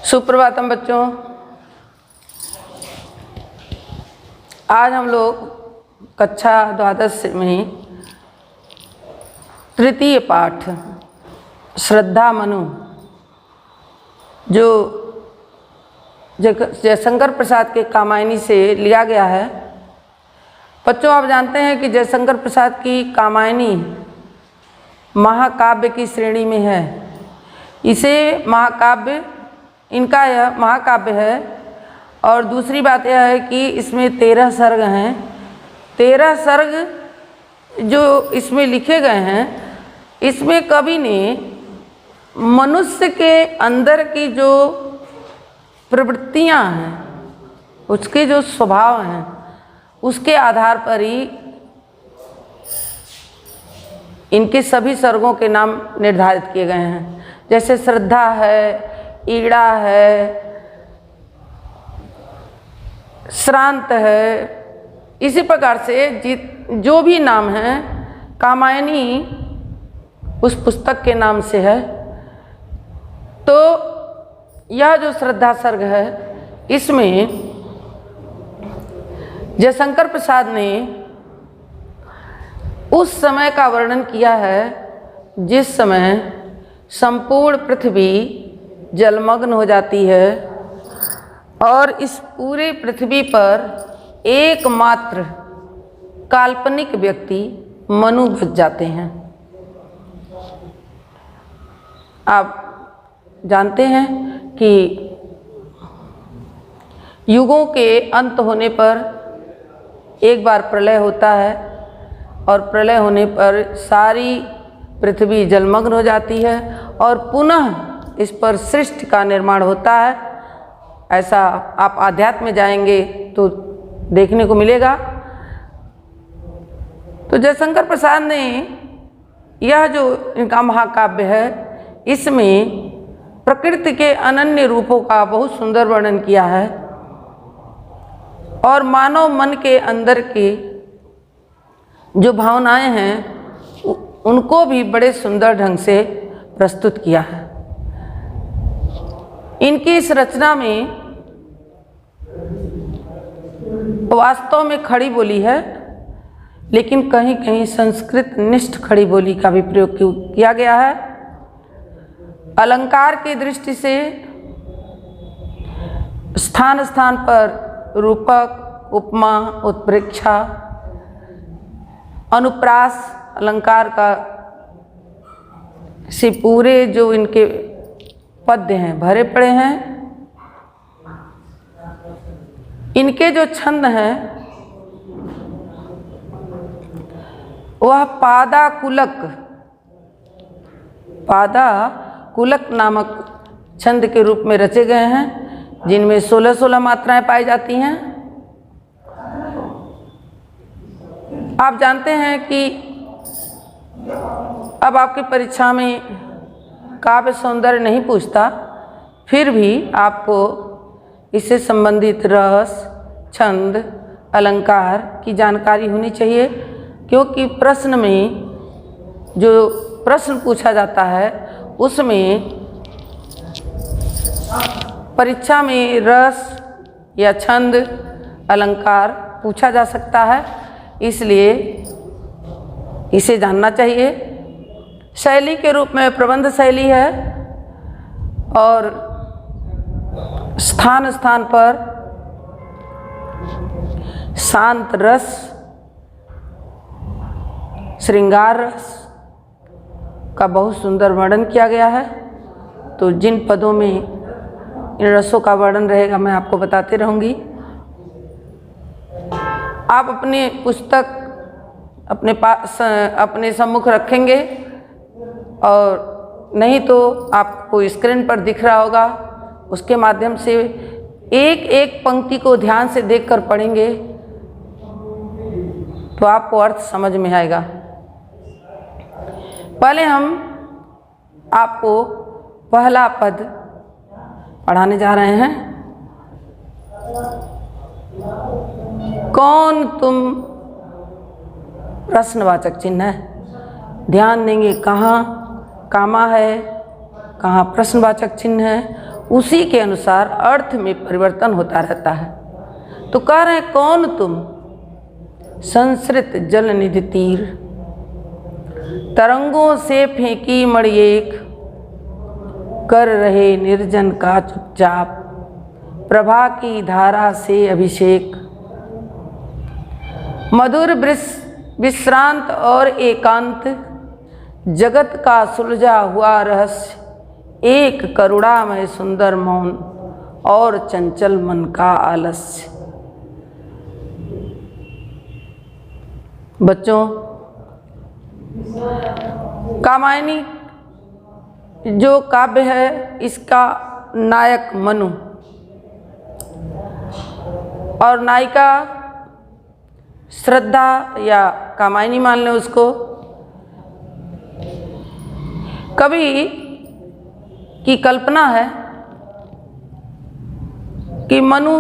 सुप्रभातम बच्चों। आज हम लोग कक्षा द्वादश में तृतीय पाठ श्रद्धा मनु जो जयशंकर प्रसाद के कामायनी से लिया गया है। बच्चों, आप जानते हैं कि जयशंकर प्रसाद की कामायनी महाकाव्य की श्रेणी में है। इसे महाकाव्य, इनका यह महाकाव्य है। और दूसरी बात यह है कि इसमें 13 सर्ग हैं। 13 सर्ग जो इसमें लिखे गए हैं, इसमें कवि ने मनुष्य के अंदर की जो प्रवृत्तियां हैं, उसके जो स्वभाव हैं, उसके आधार पर ही इनके सभी सर्गों के नाम निर्धारित किए गए हैं। जैसे श्रद्धा है, ईड़ा है, श्रांत है, इसी प्रकार से जो भी नाम है, कामायनी उस पुस्तक के नाम से है। तो यह जो श्रद्धा सर्ग है, इसमें जयशंकर प्रसाद ने उस समय का वर्णन किया है जिस समय संपूर्ण पृथ्वी जलमग्न हो जाती है और इस पूरे पृथ्वी पर एकमात्र काल्पनिक व्यक्ति मनु बच जाते हैं। आप जानते हैं कि युगों के अंत होने पर एक बार प्रलय होता है और प्रलय होने पर सारी पृथ्वी जलमग्न हो जाती है और पुनः इस पर सृष्टि का निर्माण होता है। ऐसा आप आध्यात्म में जाएंगे तो देखने को मिलेगा। तो जयशंकर प्रसाद ने यह जो इनका महाकाव्य है, इसमें प्रकृति के अनन्य रूपों का बहुत सुंदर वर्णन किया है और मानव मन के अंदर की जो भावनाएं हैं, उनको भी बड़े सुंदर ढंग से प्रस्तुत किया है। इनकी इस रचना में वास्तव में खड़ी बोली है, लेकिन कहीं कहीं संस्कृत निष्ठ खड़ी बोली का भी प्रयोग किया गया है। अलंकार की दृष्टि से स्थान स्थान पर रूपक, उपमा, उत्प्रेक्षा, अनुप्रास अलंकार का से पूरे जो इनके पद्य हैं भरे पड़े हैं। इनके जो छंद हैं वह पादा कुलक नामक छंद के रूप में रचे गए हैं, जिनमें 16-16 मात्राएं पाई जाती हैं। आप जानते हैं कि अब आपकी परीक्षा में काव्य सौंदर्य नहीं पूछता, फिर भी आपको इससे संबंधित रस, छंद, अलंकार की जानकारी होनी चाहिए, क्योंकि प्रश्न में जो प्रश्न पूछा जाता है उसमें परीक्षा में रस या छंद, अलंकार पूछा जा सकता है, इसलिए इसे जानना चाहिए। शैली के रूप में प्रबंध शैली है और स्थान स्थान पर शांत रस, श्रृंगार रस का बहुत सुंदर वर्णन किया गया है। तो जिन पदों में इन रसों का वर्णन रहेगा मैं आपको बताते रहूँगी। आप अपनी पुस्तक अपने पास अपने सम्मुख रखेंगे और नहीं तो आपको स्क्रीन पर दिख रहा होगा, उसके माध्यम से एक एक पंक्ति को ध्यान से देखकर पढ़ेंगे तो आपको अर्थ समझ में आएगा। पहले हम आपको पहला पद पढ़ाने जा रहे हैं। कौन तुम प्रश्नवाचक चिन्ह है। ध्यान देंगे कहाँ कामा है, कहाँ प्रश्नवाचक चिन्ह है उसी के अनुसार अर्थ में परिवर्तन होता रहता है। तो कह रहे हैं कौन तुम, संस्कृत जल निधि तीर, तरंगों से फेंकी मणि एक, कर रहे निर्जन का चुपचाप, प्रभा की धारा से अभिषेक। मधुर विश्रांत और एकांत, जगत का सुलझा हुआ रहस्य, एक करुणामय सुंदर मौन और चंचल मन का आलस्य। बच्चों, कामायनी जो काव्य है इसका नायक मनु और नायिका श्रद्धा या कामायनी मान लें उसको। कवि की कल्पना है कि मनु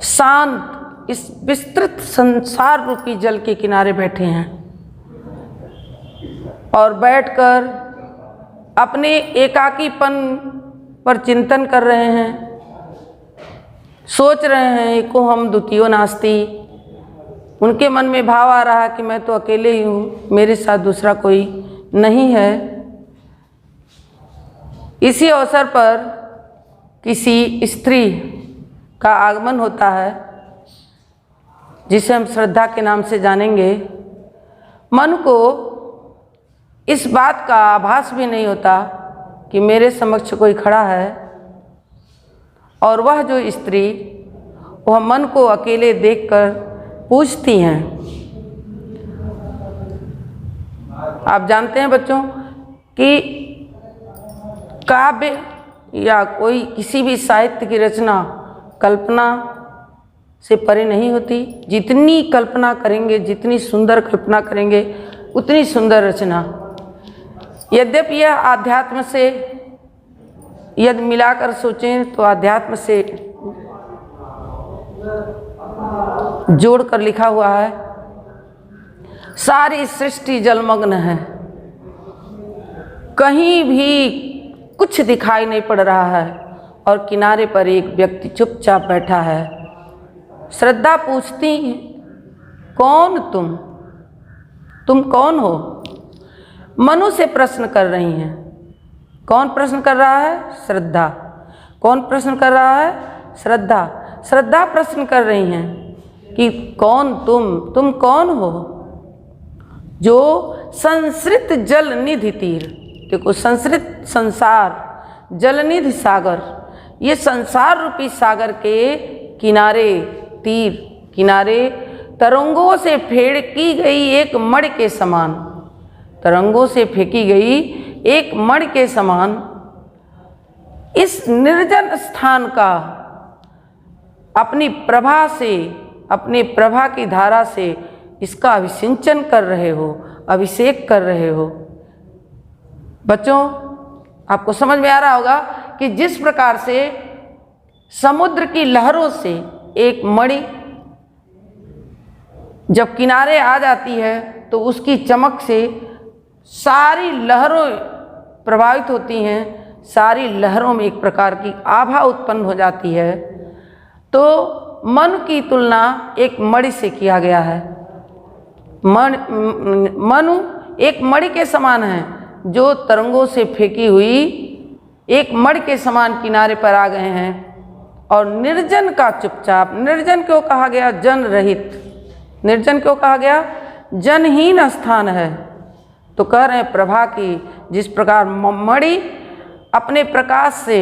शांत इस विस्तृत संसार रूपी जल के किनारे बैठे हैं और बैठकर अपने एकाकीपन पर चिंतन कर रहे हैं, सोच रहे हैं एको हम द्वितीयो नास्ति। उनके मन में भाव आ रहा कि मैं तो अकेले ही हूँ, मेरे साथ दूसरा कोई नहीं है। इसी अवसर पर किसी स्त्री का आगमन होता है जिसे हम श्रद्धा के नाम से जानेंगे। मन को इस बात का आभास भी नहीं होता कि मेरे समक्ष कोई खड़ा है और वह जो स्त्री वह मन को अकेले देखकर पूछती हैं। आप जानते हैं बच्चों कि काव्य या कोई किसी भी साहित्य की रचना कल्पना से परे नहीं होती। जितनी कल्पना करेंगे, जितनी सुंदर कल्पना करेंगे, उतनी सुंदर रचना। यद्यपि यह आध्यात्म से यदि मिलाकर सोचें तो आध्यात्म से जोड़कर लिखा हुआ है। सारी सृष्टि जलमग्न है, कहीं भी कुछ दिखाई नहीं पड़ रहा है और किनारे पर एक व्यक्ति चुपचाप बैठा है। श्रद्धा पूछती है कौन तुम कौन हो? मनु से प्रश्न कर रही हैं। कौन प्रश्न कर रहा है? श्रद्धा। कौन प्रश्न कर रहा है? श्रद्धा। श्रद्धा प्रश्न कर रही हैं कि कौन तुम कौन हो जो संस्कृत जल निधि तीर। देखो, संस्कृत संसार, जलनिधि सागर, ये संसार रूपी सागर के किनारे, तीर किनारे तरंगों से फेंकी गई एक मणि के समान, तरंगों से फेंकी गई एक मणि के समान इस निर्जन स्थान का अपनी प्रभा से, अपने प्रभा की धारा से इसका अभिसिंचन कर रहे हो, अभिषेक कर रहे हो। बच्चों, आपको समझ में आ रहा होगा कि जिस प्रकार से समुद्र की लहरों से एक मणि जब किनारे आ जाती है तो उसकी चमक से सारी लहरों प्रभावित होती हैं, सारी लहरों में एक प्रकार की आभा उत्पन्न हो जाती है। तो मन की तुलना एक मणि से किया गया है। मनु एक मणि के समान है जो तरंगों से फेंकी हुई एक मणि के समान किनारे पर आ गए हैं और निर्जन का चुपचाप। निर्जन क्यों कहा गया? जन रहित। निर्जन क्यों कहा गया? जनहीन स्थान है। तो कह रहे हैं प्रभा की, जिस प्रकार मणि अपने प्रकाश से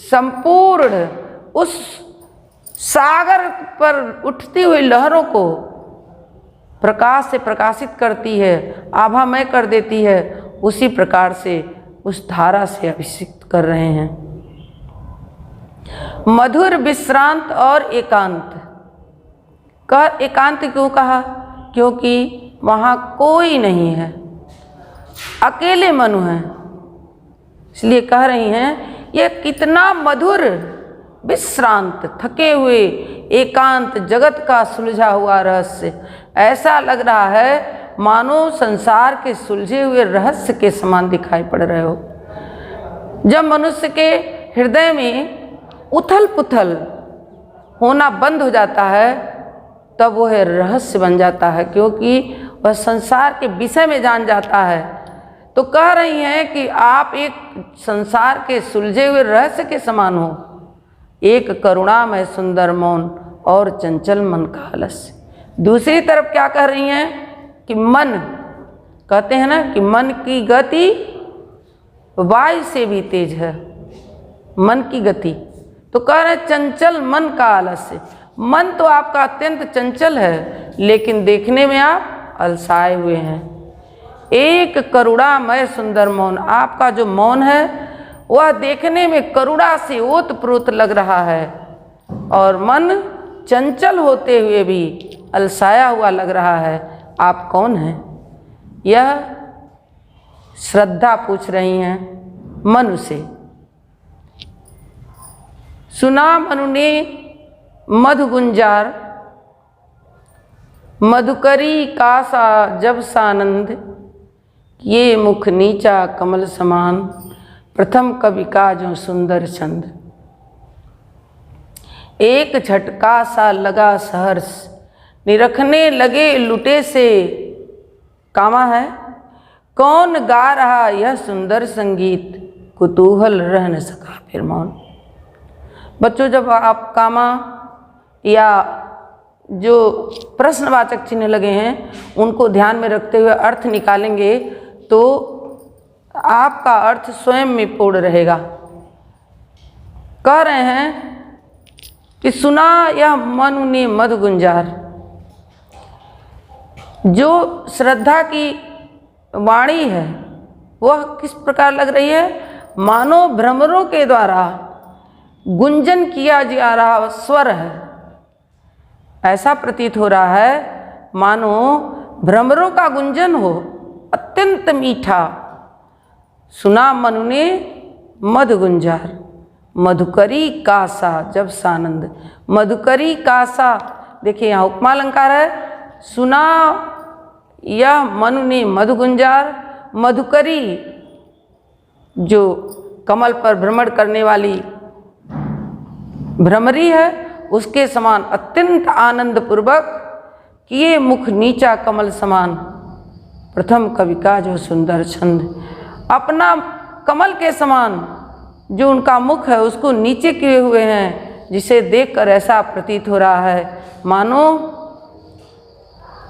संपूर्ण उस सागर पर उठती हुई लहरों को प्रकाश से प्रकाशित करती है, आभामय कर देती है, उसी प्रकार से उस धारा से अभिषेक कर रहे हैं। मधुर विश्रांत और एकांत। एकांत क्यों कहा? क्योंकि वहाँ कोई नहीं है, अकेले मनु हैं, इसलिए कह रही हैं ये कितना मधुर विश्रांत, थके हुए एकांत, जगत का सुलझा हुआ रहस्य। ऐसा लग रहा है मानो संसार के सुलझे हुए रहस्य के समान दिखाई पड़ रहे हो। जब मनुष्य के हृदय में उथल पुथल होना बंद हो जाता है तब वह रहस्य बन जाता है, क्योंकि वह संसार के विषय में जान जाता है। तो कह रही हैं कि आप एक संसार के सुलझे हुए रहस्य के समान हो, एक करुणामय सुंदर मौन और चंचल मन का आलस्य। दूसरी तरफ क्या कह रही हैं कि मन, कहते हैं ना कि मन की गति वायु से भी तेज है, मन की गति। तो कह रहे चंचल मन का आलस्य। मन तो आपका अत्यंत चंचल है, लेकिन देखने में आप अलसाए हुए हैं। एक करुणामय सुंदर मौन, आपका जो मौन है वह देखने में करुणा से ओतप्रोत लग रहा है, और मन चंचल होते हुए भी अलसाया हुआ लग रहा है। आप कौन हैं? यह श्रद्धा पूछ रही हैं मनु से। सुना मनु ने मधु गुंजार, मधुकरी कासा जब सानंद, ये मुख नीचा कमल समान, प्रथम कवि का जो सुंदर छंद। एक झटका सा लगा सहर्ष, निरखने लगे लुटे से कामा है, कौन गा रहा यह सुंदर संगीत, कुतूहल रह न सका फिर मौन। बच्चों, जब आप कामा या जो प्रश्नवाचक चिन्ह लगे हैं उनको ध्यान में रखते हुए अर्थ निकालेंगे तो आपका अर्थ स्वयं में पूर्ण रहेगा। कह रहे हैं कि सुना यह मनु ने मधु गुंजार, जो श्रद्धा की वाणी है वह किस प्रकार लग रही है, मानो भ्रमरों के द्वारा गुंजन किया जा रहा स्वर है। ऐसा प्रतीत हो रहा है मानो भ्रमरों का गुंजन हो, अत्यंत मीठा। सुना मनु ने मधु गुंजार, मधुकरी कासा जब सानंद। मधुकरी कासा, देखिए यहाँ उपमा अलंकार है। सुना यह मनु ने मधु गुंजार, मधुकरी जो कमल पर भ्रमण करने वाली भ्रमरी है उसके समान अत्यंत आनंद पूर्वक किए मुख नीचा कमल समान, प्रथम कवि का जो सुंदर छंद। अपना कमल के समान जो उनका मुख है उसको नीचे किए हुए हैं, जिसे देखकर ऐसा प्रतीत हो रहा है मानो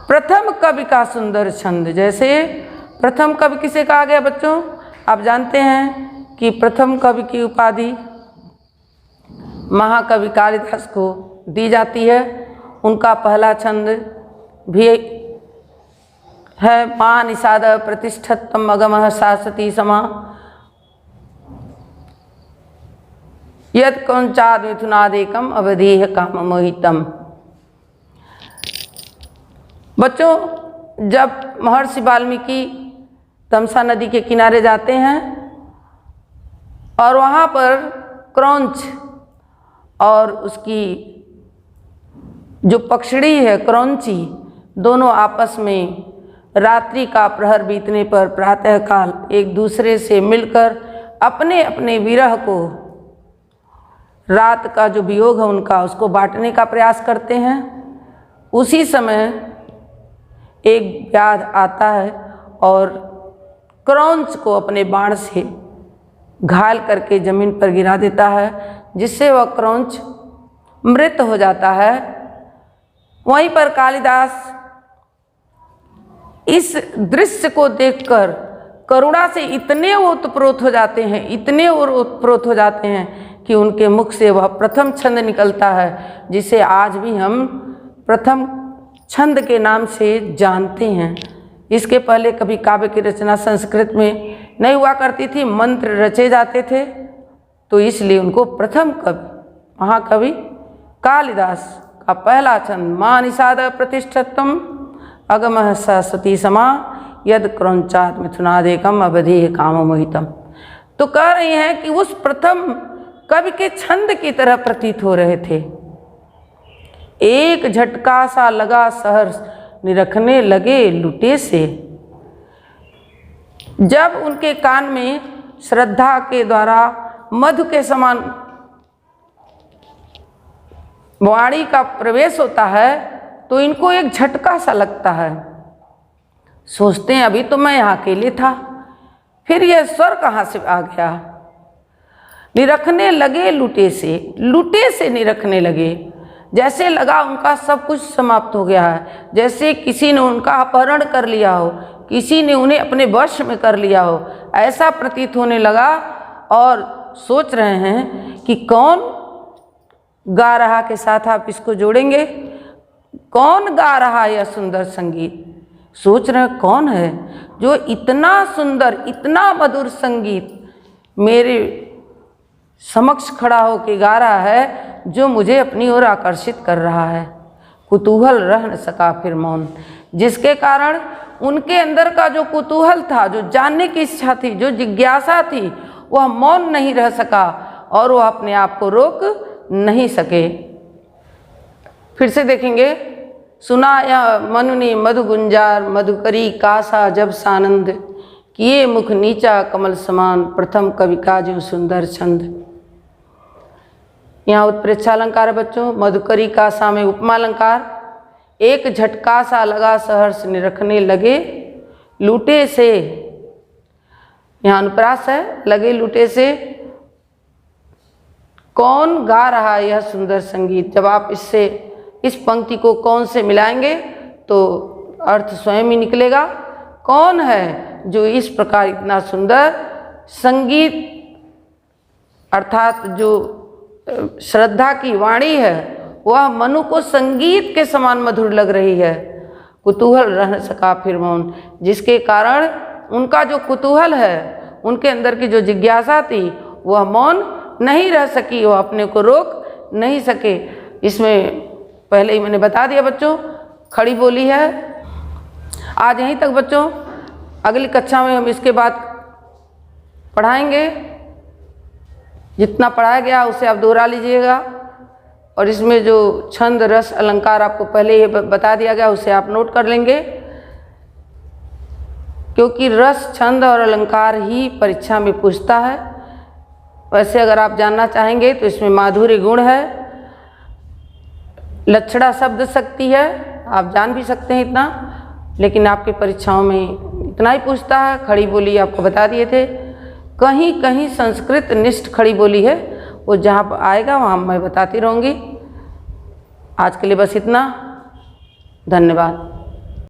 प्रथम कवि का सुंदर छंद। जैसे प्रथम कवि किसे कहा गया बच्चों? आप जानते हैं कि प्रथम कवि की उपाधि महाकवि कालिदास को दी जाती है। उनका पहला छंद भी है मा निषाद प्रतिष्ठतम अगमः शाश्वती समा, यद कौंचाद मिथुनादेकम अवधीह काम मोहितम। बच्चों, जब महर्षि वाल्मीकि तमसा नदी के किनारे जाते हैं और वहाँ पर क्रौंच और उसकी जो पक्षड़ी है क्रौंची, दोनों आपस में रात्रि का प्रहर बीतने पर प्रातःकाल एक दूसरे से मिलकर अपने अपने विरह को, रात का जो वियोग है उनका, उसको बांटने का प्रयास करते हैं। उसी समय एक व्याध आता है और क्रौंच को अपने बाण से घायल करके जमीन पर गिरा देता है, जिससे वह क्रौंच मृत हो जाता है। वहीं पर कालिदास इस दृश्य को देखकर करुणा से इतने ओतप्रोत हो जाते हैं, इतने ओतप्रोत हो जाते हैं कि उनके मुख से वह प्रथम छंद निकलता है, जिसे आज भी हम प्रथम छंद के नाम से जानते हैं। इसके पहले कभी काव्य की रचना संस्कृत में नहीं हुआ करती थी, मंत्र रचे जाते थे, तो इसलिए उनको प्रथम कवि महाकवि कालिदास का पहला छंद मा निषाद प्रतिष्ठतम अगमः शाश्वती समा, यद क्रौंचात् मिथुनादेकम अवधीह काम मोहितम। तो कह रही हैं कि उस प्रथम कवि के छंद की तरह प्रतीत हो रहे थे। एक झटका सा लगा सहर्ष, निरखने लगे लुटे से। जब उनके कान में श्रद्धा के द्वारा मधु के समान वाणी का प्रवेश होता है तो इनको एक झटका सा लगता है। सोचते हैं अभी तो मैं यहाँ अकेले था, फिर यह स्वर कहाँ से आ गया। निरखने लगे लुटे से निरखने लगे, जैसे लगा उनका सब कुछ समाप्त हो गया है, जैसे किसी ने उनका अपहरण कर लिया हो, किसी ने उन्हें अपने वश में कर लिया हो, ऐसा प्रतीत होने लगा। और सोच रहे हैं कि कौन गा रहा के साथ आप इसको जोड़ेंगे, कौन गा रहा यह सुंदर संगीत। सोच रहे हैं कौन है जो इतना सुंदर इतना मधुर संगीत मेरे समक्ष खड़ा होकर गा रहा है, जो मुझे अपनी ओर आकर्षित कर रहा है। कुतूहल रह न सका फिर मौन, जिसके कारण उनके अंदर का जो कुतूहल था, जो जानने की इच्छा थी, जो जिज्ञासा थी, वह मौन नहीं रह सका और वह अपने आप को रोक नहीं सके। फिर से देखेंगे। सुनाया मनु ने मधु गुंजार, मधुकरी कासा जब सानंद, किए मुख नीचा कमल समान, प्रथम कवि का जो सुंदर छंद। यहाँ उत्प्रेक्षा अलंकार है बच्चों। मधुकरी कासा में उपमा अलंकार। एक झटका सा लगा सहर्ष निरखने लगे लूटे से, यहाँ अनुप्रास है, लगे लूटे से। कौन गा रहा है यह सुंदर संगीत। जब आप इससे इस पंक्ति को कौन से मिलाएंगे तो अर्थ स्वयं ही निकलेगा। कौन है जो इस प्रकार इतना सुंदर संगीत अर्थात जो श्रद्धा की वाणी है वह मनु को संगीत के समान मधुर लग रही है। कुतूहल रह न सका फिर मौन, जिसके कारण उनका जो कुतूहल है, उनके अंदर की जो जिज्ञासा थी, वह मौन नहीं रह सकी, वह अपने को रोक नहीं सके। इसमें पहले ही मैंने बता दिया बच्चों, खड़ी बोली है। आज यहीं तक बच्चों, अगली कक्षा में हम इसके बाद पढ़ाएंगे। जितना पढ़ाया गया उसे आप दोहरा लीजिएगा, और इसमें जो छंद रस अलंकार आपको पहले ही बता दिया गया उसे आप नोट कर लेंगे, क्योंकि रस छंद और अलंकार ही परीक्षा में पूछता है। वैसे अगर आप जानना चाहेंगे तो इसमें माधुर्य गुण है, लक्षणा शब्द शक्ति है, आप जान भी सकते हैं इतना, लेकिन आपकी परीक्षाओं में इतना ही पूछता है। खड़ी बोली आपको बता दिए थे, कहीं कहीं संस्कृत निष्ठ खड़ी बोली है, वो जहाँ आएगा वहाँ मैं बताती रहूँगी। आज के लिए बस इतना, धन्यवाद।